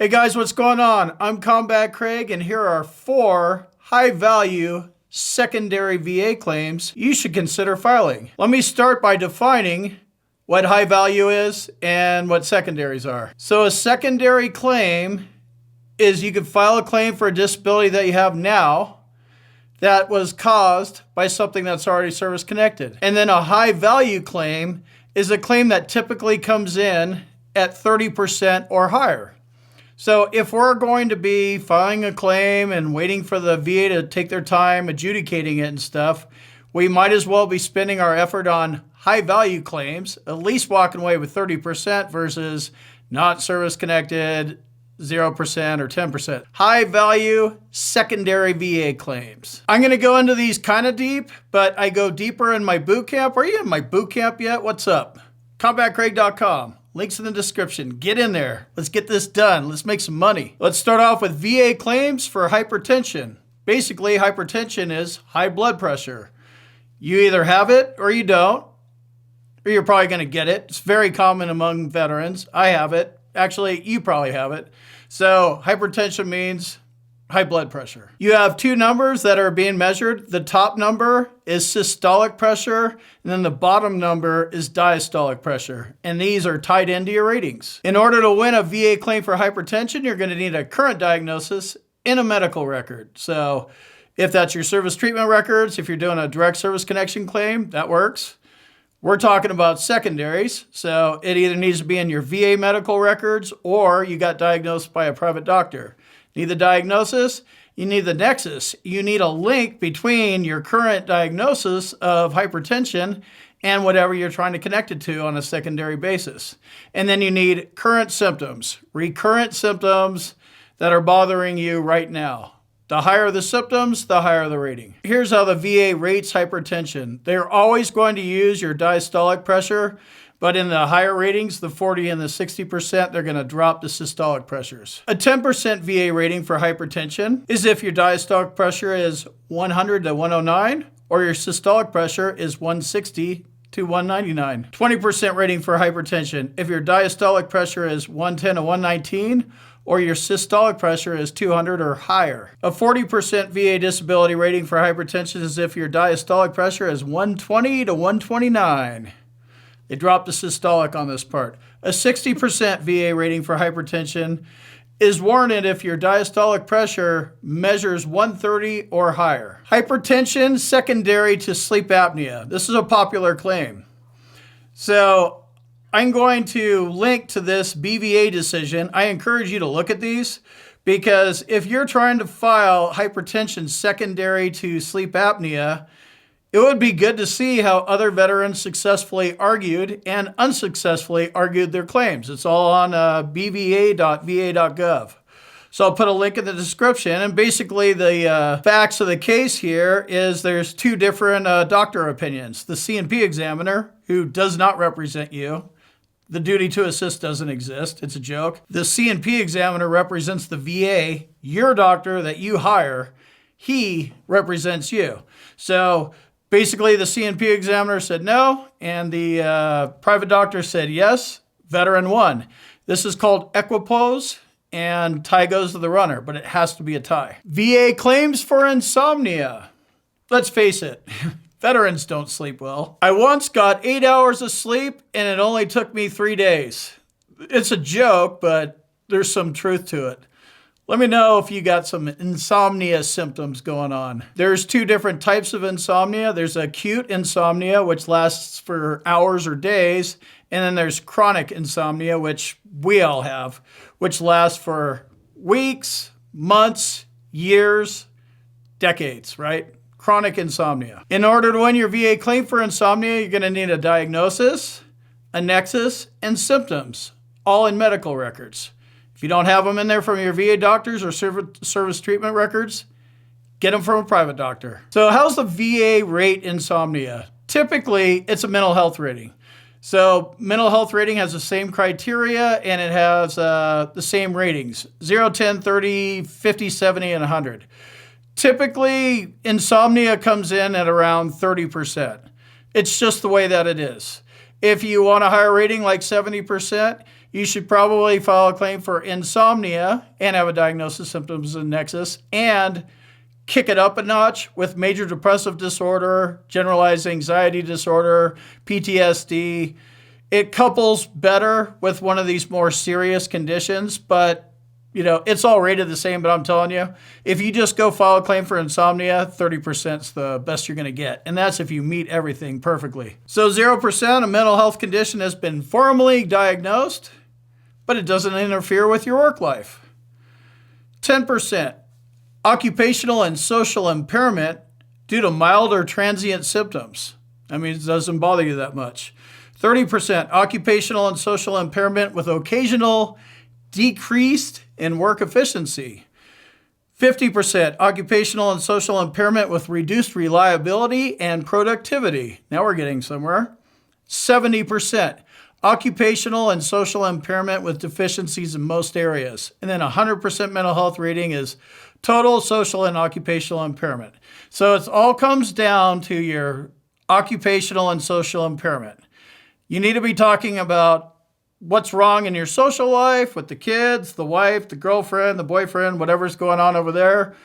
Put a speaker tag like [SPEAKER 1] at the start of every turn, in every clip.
[SPEAKER 1] Hey guys, what's going on? I'm Combat Craig, and here are 4 high-value secondary VA claims you should consider filing. Let me start by defining what high value is and what secondaries are. So a secondary claim is you could file a claim for a disability that you have now that was caused by something that's already service-connected. And then a high-value claim is a claim that typically comes in at 30% or higher. So if we're going to be filing a claim and waiting for the VA to take their time adjudicating it and stuff, we might as well be spending our effort on high-value claims, at least walking away with 30% versus not service-connected, 0% or 10%. High-value secondary VA claims. I'm going to go into these kind of deep, but I go deeper in my boot camp. Are you in my boot camp yet? What's up? CombatCraig.com. Links in the description. Get in there. Let's get this done. Let's make some money. Let's start off with VA claims for hypertension. Basically, hypertension is high blood pressure. You either have it or you don't, or you're probably going to get it. It's very common among veterans. I have it. Actually, you probably have it. So hypertension means high blood pressure. You have 2 numbers that are being measured. The top number is systolic pressure, and then the bottom number is diastolic pressure. And these are tied into your ratings. In order to win a VA claim for hypertension, you're going to need a current diagnosis in a medical record. So if that's your service treatment records, if you're doing a direct service connection claim, that works. We're talking about secondaries, so it either needs to be in your VA medical records or you got diagnosed by a private doctor. You need the diagnosis, you need the nexus, you need a link between your current diagnosis of hypertension and whatever you're trying to connect it to on a secondary basis. And then you need current symptoms, recurrent symptoms that are bothering you right now. The higher the symptoms, the higher the rating. Here's how the VA rates hypertension. They're always going to use your diastolic pressure, but in the higher ratings, the 40 and the 60%, they're going to drop the systolic pressures. A 10% VA rating for hypertension is if your diastolic pressure is 100 to 109, or your systolic pressure is 160 to 199. 20% rating for hypertension if your diastolic pressure is 110 to 119, or your systolic pressure is 200 or higher. A 40% VA disability rating for hypertension is if your diastolic pressure is 120 to 129. They dropped the systolic on this part. A 60% VA rating for hypertension is warranted if your diastolic pressure measures 130 or higher. Hypertension secondary to sleep apnea. This is a popular claim. So I'm going to link to this BVA decision. I encourage you to look at these because if you're trying to file hypertension secondary to sleep apnea, it would be good to see how other veterans successfully argued and unsuccessfully argued their claims. It's all on bva.va.gov. So I'll put a link in the description. And basically the facts of the case here is there's 2 different doctor opinions. The C&P examiner, who does not represent you. The duty to assist doesn't exist. It's a joke. The C&P examiner represents the VA. Your doctor that you hire, he represents you. So basically, the C&P examiner said no, and the private doctor said yes. Veteran won. This is called equipoise, and tie goes to the runner, but it has to be a tie. VA claims for insomnia. Let's face it, veterans don't sleep well. I once got 8 hours of sleep, and it only took me 3 days. It's a joke, but there's some truth to it. Let me know if you got some insomnia symptoms going on. There's 2 different types of insomnia. There's acute insomnia, which lasts for hours or days. And then there's chronic insomnia, which we all have, which lasts for weeks, months, years, decades, right? Chronic insomnia. In order to win your VA claim for insomnia, you're going to need a diagnosis, a nexus, and symptoms, all in medical records. If you don't have them in there from your VA doctors or service treatment records, get them from a private doctor. So how's the VA rate insomnia? Typically, it's a mental health rating. So mental health rating has the same criteria and it has the same ratings, 0, 10, 30, 50, 70, and 100. Typically, insomnia comes in at around 30%. It's just the way that it is. If you want a higher rating like 70%, you should probably file a claim for insomnia and have a diagnosis, symptoms, and nexus, and kick it up a notch with major depressive disorder, generalized anxiety disorder, PTSD. It couples better with one of these more serious conditions, but it's all rated the same, but I'm telling you, if you just go file a claim for insomnia, 30% is the best you're going to get. And that's if you meet everything perfectly. So 0%, a mental health condition has been formally diagnosed, but it doesn't interfere with your work life. 10%, occupational and social impairment due to mild or transient symptoms. I mean, it doesn't bother you that much. 30%, occupational and social impairment with occasional decreased in work efficiency. 50%, occupational and social impairment with reduced reliability and productivity. Now we're getting somewhere. 70%, occupational and social impairment with deficiencies in most areas. And then 100% mental health rating is total social and occupational impairment. So it all comes down to your occupational and social impairment. You need to be talking about what's wrong in your social life with the kids, the wife, the girlfriend, the boyfriend, whatever's going on over there,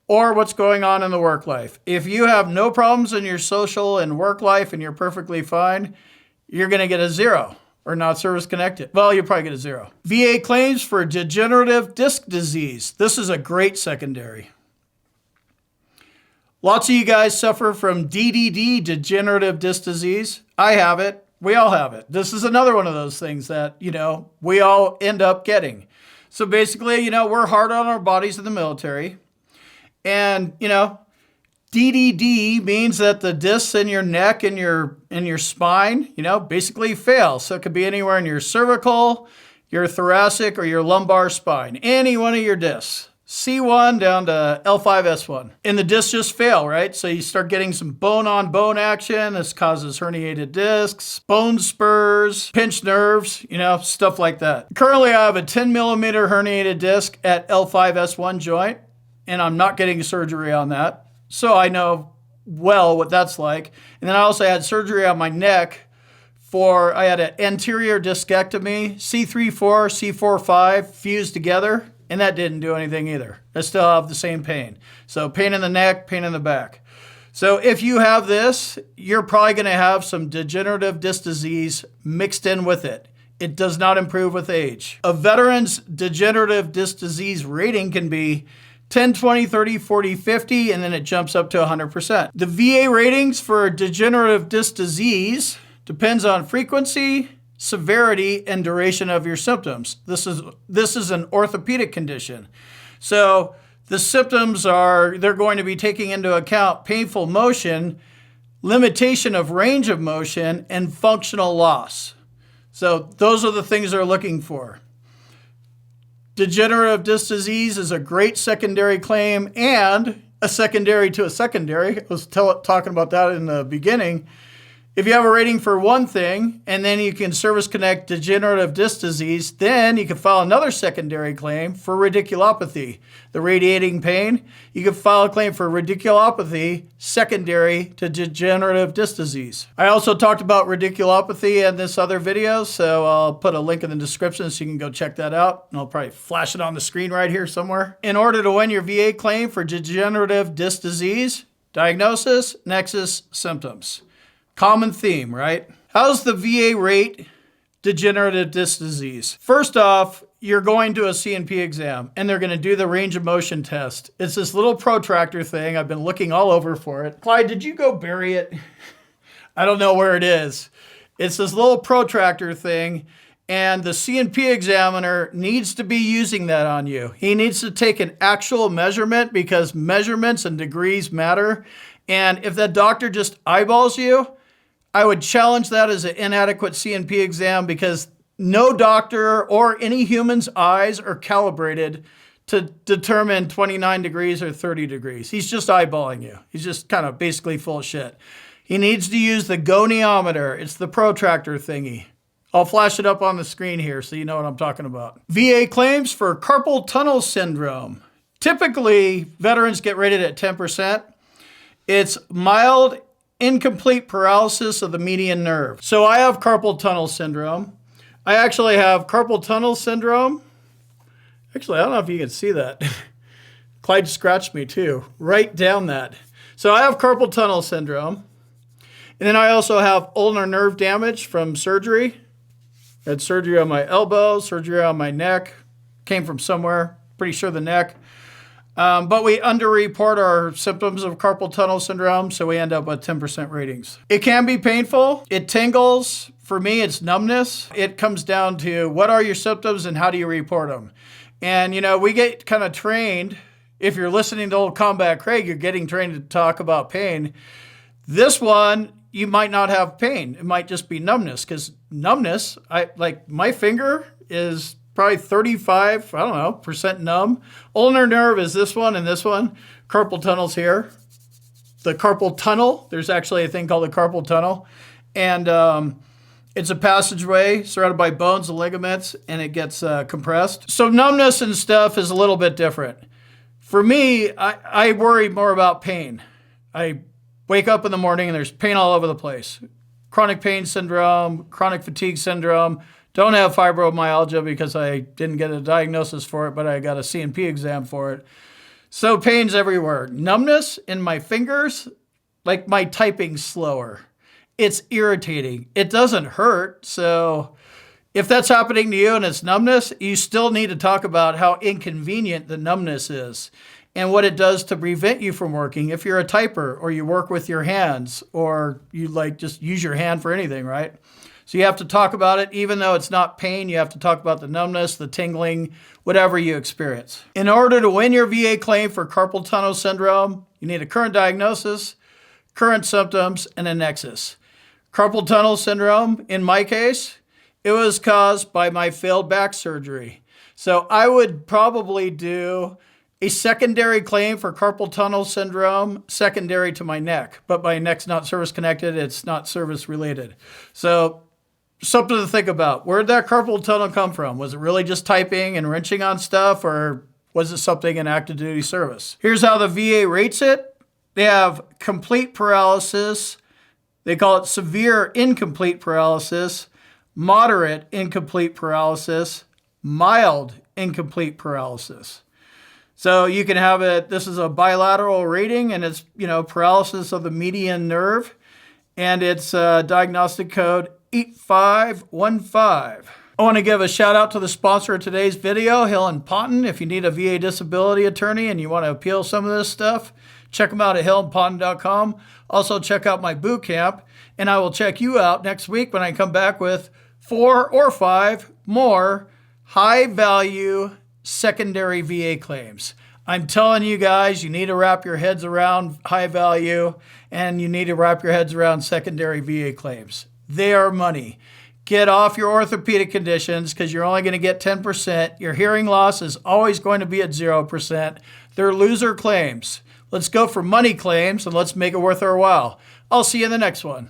[SPEAKER 1] or what's going on in the work life. If you have no problems in your social and work life and you're perfectly fine, you're going to get a 0 or not service connected. Well, you'll probably get a 0. VA claims for degenerative disc disease. This is a great secondary. Lots of you guys suffer from DDD, degenerative disc disease. I have it. We all have it. This is another one of those things that, we all end up getting. So basically, we're hard on our bodies in the military. And, DDD means that the discs in your neck and your spine, basically fail. So it could be anywhere in your cervical, your thoracic, or your lumbar spine. Any one of your discs. C1 down to L5-S1. And the discs just fail, right? So you start getting some bone-on-bone action. This causes herniated discs, bone spurs, pinched nerves, stuff like that. Currently, I have a 10 millimeter herniated disc at L5-S1 joint, and I'm not getting surgery on that. So I know well what that's like. And then I also had surgery on my neck I had an anterior discectomy, C3-4, C4-5 fused together. And that didn't do anything either. I still have the same pain. So pain in the neck, pain in the back. So if you have this, you're probably going to have some degenerative disc disease mixed in with it. It does not improve with age. A veteran's degenerative disc disease rating can be 10, 20, 30, 40, 50, and then it jumps up to 100%. The VA ratings for degenerative disc disease depends on frequency, severity, and duration of your symptoms. This is an orthopedic condition. So the symptoms they're going to be taking into account painful motion, limitation of range of motion, and functional loss. So those are the things they're looking for. Degenerative disc disease is a great secondary claim and a secondary to a secondary. I was talking about that in the beginning. If you have a rating for one thing, and then you can service connect degenerative disc disease, then you can file another secondary claim for radiculopathy, the radiating pain. You can file a claim for radiculopathy secondary to degenerative disc disease. I also talked about radiculopathy in this other video, so I'll put a link in the description so you can go check that out. And I'll probably flash it on the screen right here somewhere. In order to win your VA claim for degenerative disc disease, diagnosis, nexus, symptoms. Common theme, right? How's the VA rate degenerative disc disease? First off, you're going to a C&P exam and they're going to do the range of motion test. It's this little protractor thing. I've been looking all over for it. Clyde, did you go bury it? I don't know where it is. It's this little protractor thing, and the C&P examiner needs to be using that on you. He needs to take an actual measurement because measurements and degrees matter. And if that doctor just eyeballs you, I would challenge that as an inadequate C&P exam because no doctor or any human's eyes are calibrated to determine 29 degrees or 30 degrees. He's just eyeballing you. He's just kind of basically full of shit. He needs to use the goniometer. It's the protractor thingy. I'll flash it up on the screen here so you know what I'm talking about. VA claims for carpal tunnel syndrome. Typically, veterans get rated at 10%. It's mild, incomplete paralysis of the median nerve. So I have carpal tunnel syndrome. I actually have carpal tunnel syndrome. Actually, I don't know if you can see that. Clyde scratched me too, right down that. So I have carpal tunnel syndrome. And then I also have ulnar nerve damage from surgery. I had surgery on my elbow, surgery on my neck. Came from somewhere, pretty sure the neck. But we underreport our symptoms of carpal tunnel syndrome, so we end up with 10% ratings. It can be painful. It tingles. For me, it's numbness. It comes down to what are your symptoms and how do you report them? And, we get kind of trained. If you're listening to old Combat Craig, you're getting trained to talk about pain. This one, you might not have pain. It might just be numbness, because numbness, my finger is probably 35%, numb. Ulnar nerve is this one and this one. Carpal tunnel's here. The carpal tunnel, there's actually a thing called the carpal tunnel. And it's a passageway surrounded by bones and ligaments, and it gets compressed. So numbness and stuff is a little bit different. For me, I worry more about pain. I wake up in the morning and there's pain all over the place. Chronic pain syndrome, chronic fatigue syndrome. Don't have fibromyalgia because I didn't get a diagnosis for it, but I got a C&P exam for it. So pain's everywhere. Numbness in my fingers, like my typing's slower. It's irritating. It doesn't hurt. So if that's happening to you and it's numbness, you still need to talk about how inconvenient the numbness is and what it does to prevent you from working. If you're a typer or you work with your hands or you just use your hand for anything, right? So you have to talk about it. Even though it's not pain, you have to talk about the numbness, the tingling, whatever you experience. In order to win your VA claim for carpal tunnel syndrome, you need a current diagnosis, current symptoms, and a nexus. Carpal tunnel syndrome, in my case, it was caused by my failed back surgery. So I would probably do a secondary claim for carpal tunnel syndrome, secondary to my neck. But my neck's not service-connected, it's not service-related. So something to think about. Where did that carpal tunnel come from? Was it really just typing and wrenching on stuff, or was it something in active duty service? Here's how the VA rates it. They have complete paralysis. They call it severe incomplete paralysis, moderate incomplete paralysis, mild incomplete paralysis. So you can have it, this is a bilateral rating, and it's, paralysis of the median nerve, and it's diagnostic code 8515. I want to give a shout out to the sponsor of today's video, Hill and Ponton. If you need a VA disability attorney and you want to appeal some of this stuff, check them out at hillandponton.com. Also check out my boot camp, and I will check you out next week when I come back with 4 or 5 more high-value secondary VA claims. I'm telling you guys, you need to wrap your heads around high value, and you need to wrap your heads around secondary VA claims. They are money. Get off your orthopedic conditions because you're only going to get 10%. Your hearing loss is always going to be at 0%. They're loser claims. Let's go for money claims and let's make it worth our while. I'll see you in the next one.